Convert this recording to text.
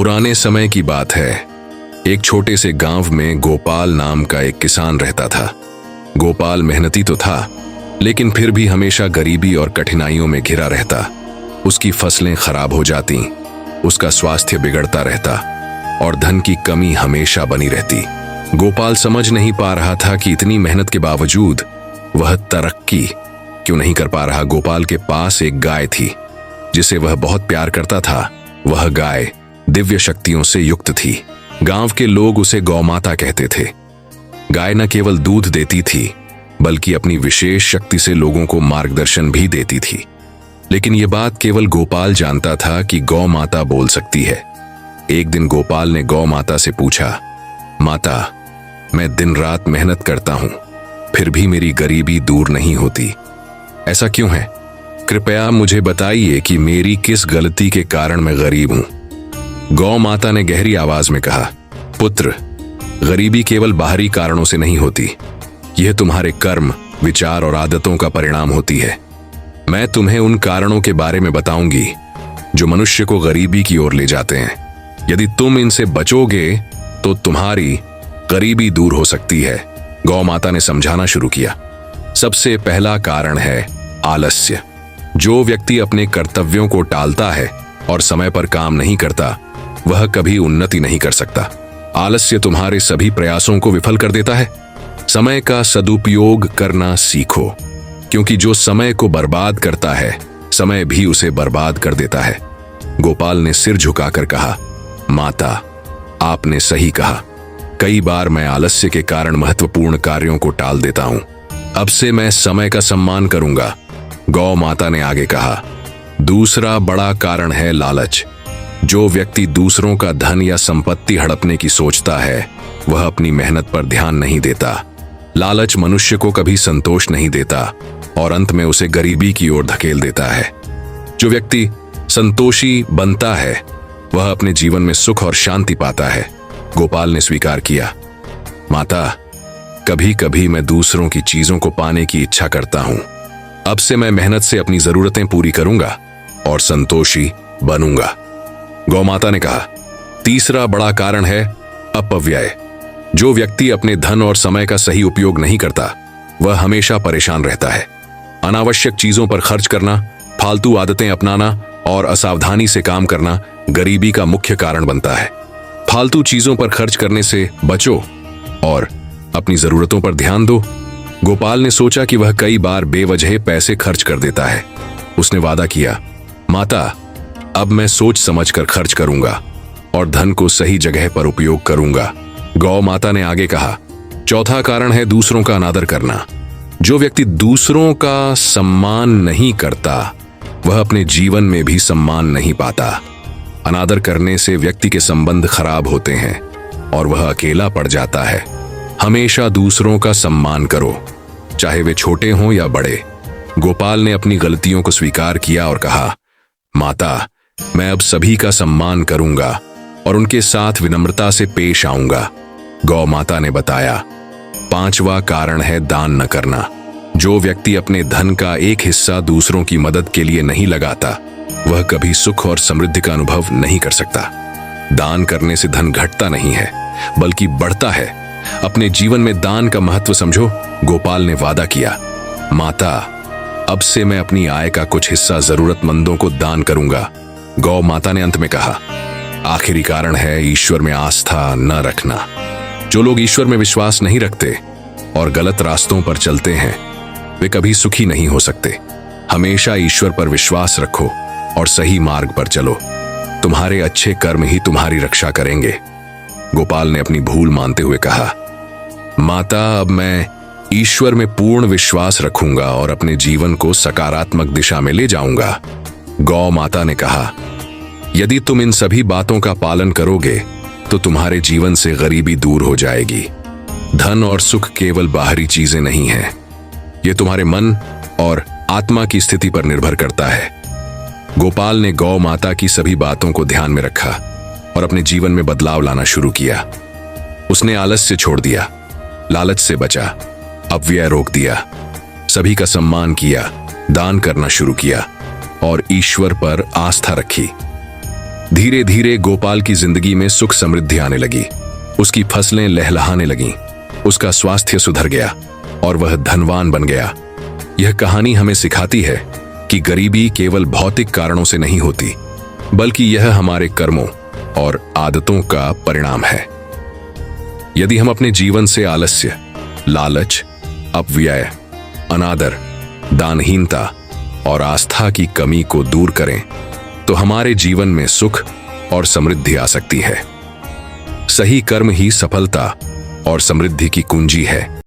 पुराने समय की बात है। एक छोटे से गांव में गोपाल नाम का एक किसान रहता था। गोपाल मेहनती तो था, लेकिन फिर भी हमेशा गरीबी और कठिनाइयों में घिरा रहता। उसकी फसलें खराब हो जाती, उसका स्वास्थ्य बिगड़ता रहता और धन की कमी हमेशा बनी रहती। गोपाल समझ नहीं पा रहा था कि इतनी मेहनत के बावजूद वह तरक्की क्यों नहीं कर पा रहा। गोपाल के पास एक गाय थी जिसे वह बहुत प्यार करता था। वह गाय दिव्य शक्तियों से युक्त थी। गांव के लोग उसे गौमाता कहते थे। गाय न केवल दूध देती थी, बल्कि अपनी विशेष शक्ति से लोगों को मार्गदर्शन भी देती थी। लेकिन यह बात केवल गोपाल जानता था कि गौ माता बोल सकती है। एक दिन गोपाल ने गौ माता से पूछा, माता, मैं दिन रात मेहनत करता हूं, फिर भी मेरी गरीबी दूर नहीं होती। ऐसा क्यों है? कृपया मुझे बताइए कि मेरी किस गलती के कारण मैं गरीब हूं। गौ माता ने गहरी आवाज में कहा, पुत्र, गरीबी केवल बाहरी कारणों से नहीं होती। यह तुम्हारे कर्म, विचार और आदतों का परिणाम होती है। मैं तुम्हें उन कारणों के बारे में बताऊंगी जो मनुष्य को गरीबी की ओर ले जाते हैं। यदि तुम इनसे बचोगे तो तुम्हारी गरीबी दूर हो सकती है। गौ माता ने समझाना शुरू किया। सबसे पहला कारण है आलस्य। जो व्यक्ति अपने कर्तव्यों को टालता है और समय पर काम नहीं करता, वह कभी उन्नति नहीं कर सकता। आलस्य तुम्हारे सभी प्रयासों को विफल कर देता है। समय का सदुपयोग करना सीखो, क्योंकि जो समय को बर्बाद करता है, समय भी उसे बर्बाद कर देता है। गोपाल ने सिर झुकाकर कहा, माता, आपने सही कहा। कई बार मैं आलस्य के कारण महत्वपूर्ण कार्यों को टाल देता हूं। अब से मैं समय का सम्मान करूंगा। गौ माता ने आगे कहा, दूसरा बड़ा कारण है लालच। जो व्यक्ति दूसरों का धन या संपत्ति हड़पने की सोचता है, वह अपनी मेहनत पर ध्यान नहीं देता। लालच मनुष्य को कभी संतोष नहीं देता और अंत में उसे गरीबी की ओर धकेल देता है। जो व्यक्ति संतोषी बनता है, वह अपने जीवन में सुख और शांति पाता है। गोपाल ने स्वीकार किया, माता, कभी कभी मैं दूसरों की चीजों को पाने की इच्छा करता हूं। अब से मैं मेहनत से अपनी जरूरतें पूरी करूंगा और संतोषी बनूंगा। गौ माता ने कहा, तीसरा बड़ा कारण है अपव्यय। जो व्यक्ति अपने धन और समय का सही उपयोग नहीं करता, वह हमेशा परेशान रहता है। अनावश्यक चीजों पर खर्च करना, फालतू आदतें अपनाना और असावधानी से काम करना गरीबी का मुख्य कारण बनता है। फालतू चीजों पर खर्च करने से बचो और अपनी जरूरतों पर ध्यान दो। गोपाल ने सोचा कि वह कई बार बेवजह पैसे खर्च कर देता है। उसने वादा किया, माता, अब मैं सोच समझकर खर्च करूंगा और धन को सही जगह पर उपयोग करूंगा। गौ माता ने आगे कहा, चौथा कारण है दूसरों का अनादर करना। जो व्यक्ति दूसरों का सम्मान नहीं करता, वह अपने जीवन में भी सम्मान नहीं पाता। अनादर करने से व्यक्ति के संबंध खराब होते हैं और वह अकेला पड़ जाता है। हमेशा दूसरों का सम्मान करो, चाहे वे छोटे हों या बड़े। गोपाल ने अपनी गलतियों को स्वीकार किया और कहा, माता, मैं अब सभी का सम्मान करूंगा और उनके साथ विनम्रता से पेश आऊंगा। गौ माता ने बताया, पांचवा कारण है दान न करना। जो व्यक्ति अपने धन का एक हिस्सा दूसरों की मदद के लिए नहीं लगाता, वह कभी सुख और समृद्धि का अनुभव नहीं कर सकता। दान करने से धन घटता नहीं है, बल्कि बढ़ता है। अपने जीवन में दान का महत्व समझो। गोपाल ने वादा किया, माता, अब से मैं अपनी आय का कुछ हिस्सा जरूरतमंदों को दान करूंगा। गौ माता ने अंत में कहा, आखिरी कारण है ईश्वर में आस्था न रखना। जो लोग ईश्वर में विश्वास नहीं रखते और गलत रास्तों पर चलते हैं, वे कभी सुखी नहीं हो सकते। हमेशा ईश्वर पर विश्वास रखो और सही मार्ग पर चलो। तुम्हारे अच्छे कर्म ही तुम्हारी रक्षा करेंगे। गोपाल ने अपनी भूल मानते हुए कहा, माता, अब मैं ईश्वर में पूर्ण विश्वास रखूंगा और अपने जीवन को सकारात्मक दिशा में ले जाऊंगा। गौ माता ने कहा, यदि तुम इन सभी बातों का पालन करोगे तो तुम्हारे जीवन से गरीबी दूर हो जाएगी। धन और सुख केवल बाहरी चीजें नहीं हैं, ये तुम्हारे मन और आत्मा की स्थिति पर निर्भर करता है। गोपाल ने गौ माता की सभी बातों को ध्यान में रखा और अपने जीवन में बदलाव लाना शुरू किया। उसने आलस्य छोड़ दिया, लालच से बचा, अपव्यय रोक दिया, सभी का सम्मान किया, दान करना शुरू किया और ईश्वर पर आस्था रखी। धीरे धीरे गोपाल की जिंदगी में सुख समृद्धि आने लगी। उसकी फसलें लहलहाने लगीं, उसका स्वास्थ्य सुधर गया और वह धनवान बन गया। यह कहानी हमें सिखाती है कि गरीबी केवल भौतिक कारणों से नहीं होती, बल्कि यह हमारे कर्मों और आदतों का परिणाम है। यदि हम अपने जीवन से आलस्य, लालच, अपव्यय, अनादर, दानहीनता और आस्था की कमी को दूर करें, तो हमारे जीवन में सुख और समृद्धि आ सकती है। सही कर्म ही सफलता और समृद्धि की कुंजी है।